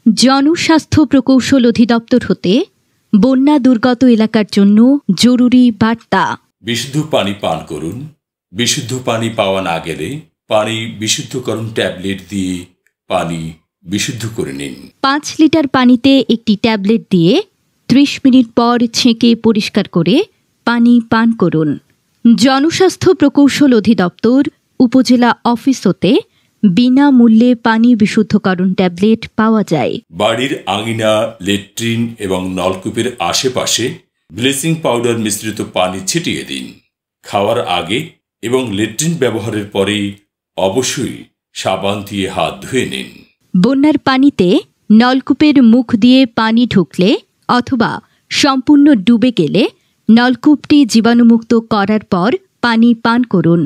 জনস্বাস্থ্য প্রকৌশল অধিদপ্তর হতে বন্যা দুর্গত এলাকার জন্য জরুরি বার্তা। বিশুদ্ধ পানি পান করুন। বিশুদ্ধ পানি পাওয়া না গেলে পানি বিশুদ্ধকরণ ট্যাবলেট দিয়ে পানি বিশুদ্ধ করে নিন। 5 লিটার পানিতে একটি ট্যাবলেট দিয়ে 30 মিনিট পর ছেঁকে পরিষ্কার করে পানি পান করুন। জনস্বাস্থ্য প্রকৌশল অধিদপ্তর উপজেলা অফিস হতে বিনামূল্যে পানি বিশুদ্ধকরণ ট্যাবলেট পাওয়া যায়। বাড়ির আঙিনা, লেট্রিন এবং নলকূপের আশেপাশে ব্লিচিং পাউডার মিশ্রিত পানি ছিটিয়ে দিন। খাওয়ার আগে এবং লেট্রিন ব্যবহারের পরে অবশ্যই সাবান দিয়ে হাত ধুয়ে নিন। বন্যার পানিতে নলকূপের মুখ দিয়ে পানি ঢুকলে অথবা সম্পূর্ণ ডুবে গেলে নলকূপটি জীবাণুমুক্ত করার পর পানি পান করুন।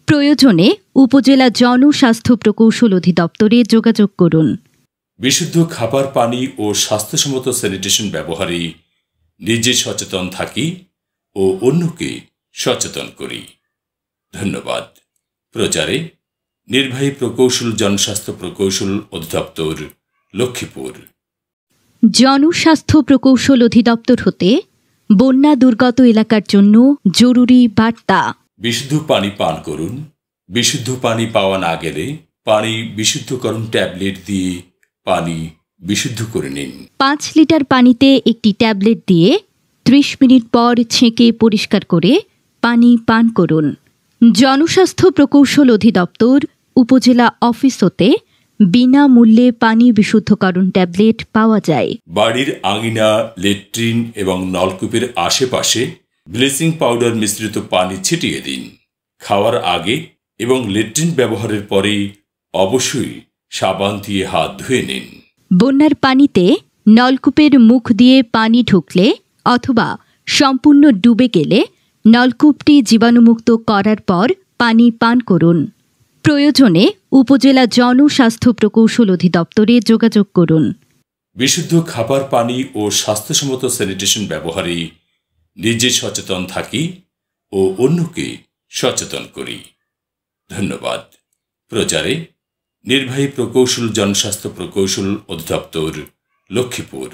প্রয়োজনে উপজেলা জনস্বাস্থ্য প্রকৌশল অধিদপ্তরে যোগাযোগ করুন। বিশুদ্ধ খাবার পানি ও স্বাস্থ্যসম্মত স্যানিটেশন ব্যবহারে নিজে সচেতন থাকি ও অন্যকে সচেতন করি। ধন্যবাদ। প্রচারে নির্বাহী প্রকৌশল, জনস্বাস্থ্য প্রকৌশল অধিদপ্তর, লক্ষ্মীপুর। জনস্বাস্থ্য প্রকৌশল অধিদপ্তর হতে বন্যা দুর্গত এলাকার জন্য জরুরি বার্তা। বিশুদ্ধ পানি পান করুন। বিশুদ্ধ পানি পাওয়া না গেলে পানি বিশুদ্ধকরণ ট্যাবলেট দিয়ে পানি বিশুদ্ধ করে নিন। 5 লিটার পানিতে একটি ট্যাবলেট দিয়ে 30 মিনিট পর ছেঁকে পরিষ্কার করে পানি পান করুন। জনস্বাস্থ্য প্রকৌশল অধিদপ্তর উপজেলা অফিস হতে বিনামূল্যে পানি বিশুদ্ধকরণ ট্যাবলেট পাওয়া যায়। বাড়ির আঙিনা, লেট্রিন এবং নলকূপের আশেপাশে ব্লিচিং পাউডার মিশ্রিত পানি ছিটিয়ে দিন। খাওয়ার আগে এবং লেট্রিন ব্যবহারের পরে অবশ্যই সাবান দিয়ে হাত ধুয়ে নিন। বন্যার পানিতে নলকূপের মুখ দিয়ে পানি ঢুকলে অথবা সম্পূর্ণ ডুবে গেলে নলকূপটি জীবাণুমুক্ত করার পর পানি পান করুন। প্রয়োজনে উপজেলা জনস্বাস্থ্য প্রকৌশল অধিদপ্তরে যোগাযোগ করুন। বিশুদ্ধ খাবার পানি ও স্বাস্থ্যসম্মত স্যানিটেশন ব্যবহারে নিজে সচেতন থাকি ও অন্যকে সচেতন করি। ধন্যবাদ। প্রচারে নির্বাহী প্রকৌশল, জনস্বাস্থ্য প্রকৌশল অধিদপ্তর, লক্ষ্মীপুর।